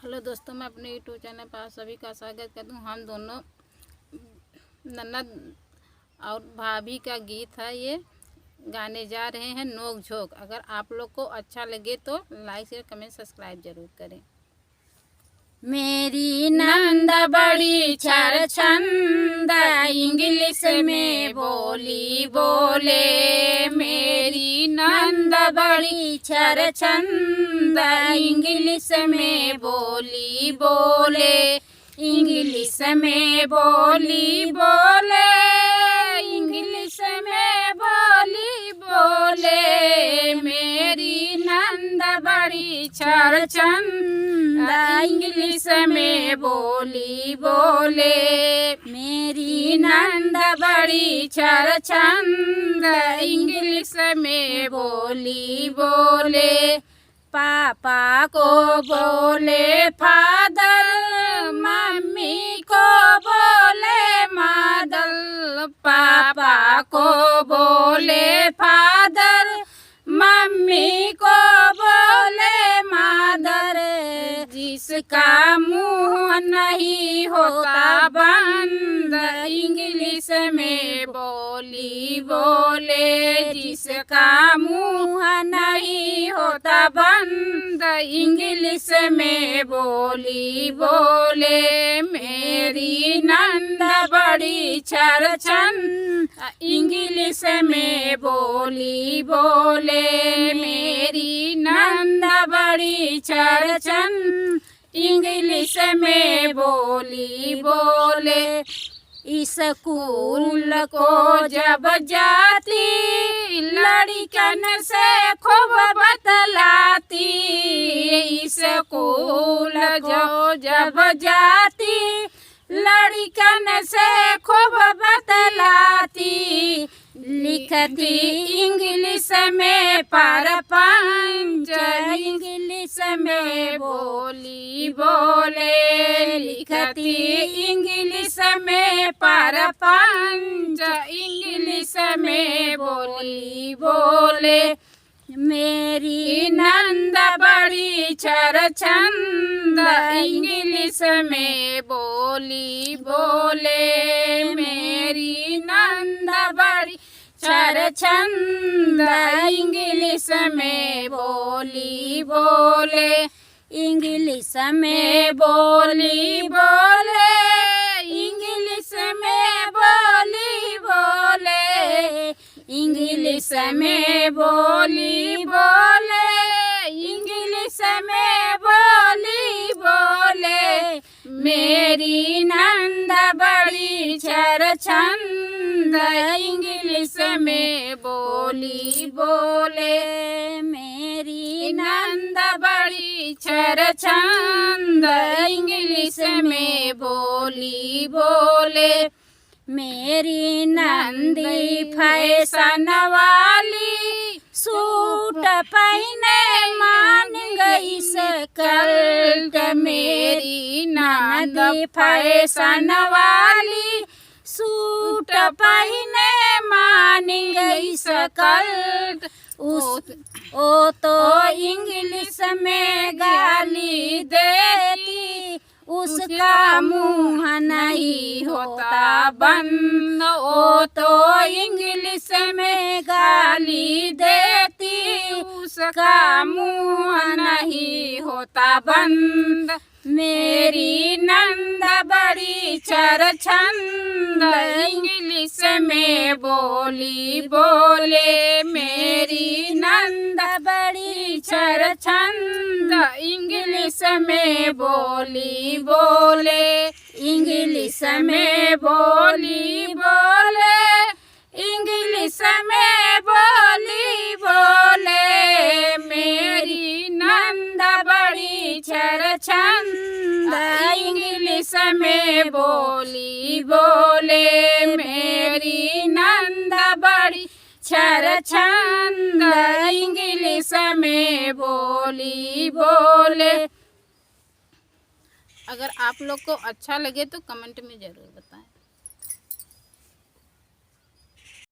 Hello दोस्तों, मैं अपने यूट्यूब चैनल पर सभी का स्वागत करती हूँ। हम दोनों ननद और भाभी का गीत है, ये गाने जा रहे हैं नोक झोंक। अगर आप लोग को अच्छा लगे तो लाइक शेयर कमेंट सब्सक्राइब जरूर करें। मेरी नंद बड़ी छरछंद इंग्लिश में बोली बोले। मेरी नंद बड़ी छरछंद इंग्लिश में बोली बोले। इंग्लिश में बोली बोले। इंग्लिश में बोली बोले। मेरी नंद बड़ी छरछंद इंग्लिश में बोली बोले। मेरी नंद बड़ी छरछंद इंग्लिश में बोली बोले। पापा को बोले फादर, मम्मी को बोले मदर। पापा को बोले फादर, मम्मी को बोले मदर। जिसका मुंह नहीं होता बंद इंग्लिश में बोली बोले। जिसका मुंह नहीं होता बंद इंग्लिश में बोली बोले। मेरी नंद बड़ी छरछंद इंग्लिश में बोली बोले। मेरी नंद बड़ी छरछंद इंग्लिश में बोली बोले। स्कूल को जब जाती लड़कन से खूब बतलाती। स्कूल जो जब जाती लड़कन से खूब बतलाती। लिखती इंग्लिश में परपंच इंग्लिश में बोली बोले। लिखती इंग्लिश में परपंच इंग्लिश में बोली बोले। मेरी नंद बड़ी छरछंद इंग्लिश में बोली बोले। मेरी नंद बड़ी छरछंद इंग्लिश में बोली बोले। इंग्लिश में बोली बोले। इंग्लिश में बोली बोले। इंग्लिश में बोली बोले। इंग्लिश में बोली बोले। मेरी नंद बड़ी छरछंद इंग्लिश में बोली बोले। मेरी नंद बड़ी छरछंद इंग्लिश में बोली बोले। मेरी नंदी फैशन वाली सूट पहने मान गई स्कर्ट। मेरी नंदी फैशन वाली सूट पहने मान गई स्कर्ट। ओ तो इंग्लिश में गाली देती, उसका मुंह नहीं होता बंद। ओ तो इंग्लिश में गाली देती, उसका मुंह नहीं होता बंद। मेरी नंद बड़ी छरछंद इंग्लिश में बोली बोले। मेरी नंद बड़ी छरछंद इंग्लिश में बोली बोले। इंग्लिश में बोली बोले। इंग्लिश में बोली बोले। मेरी नंद बड़ी छरछंद इंग्लिश में बोली बोले। मेरी नंद बड़ी छरछंद इंग्लिश में बोली बोले। अगर आप लोग को अच्छा लगे तो कमेंट में ज़रूर बताएं।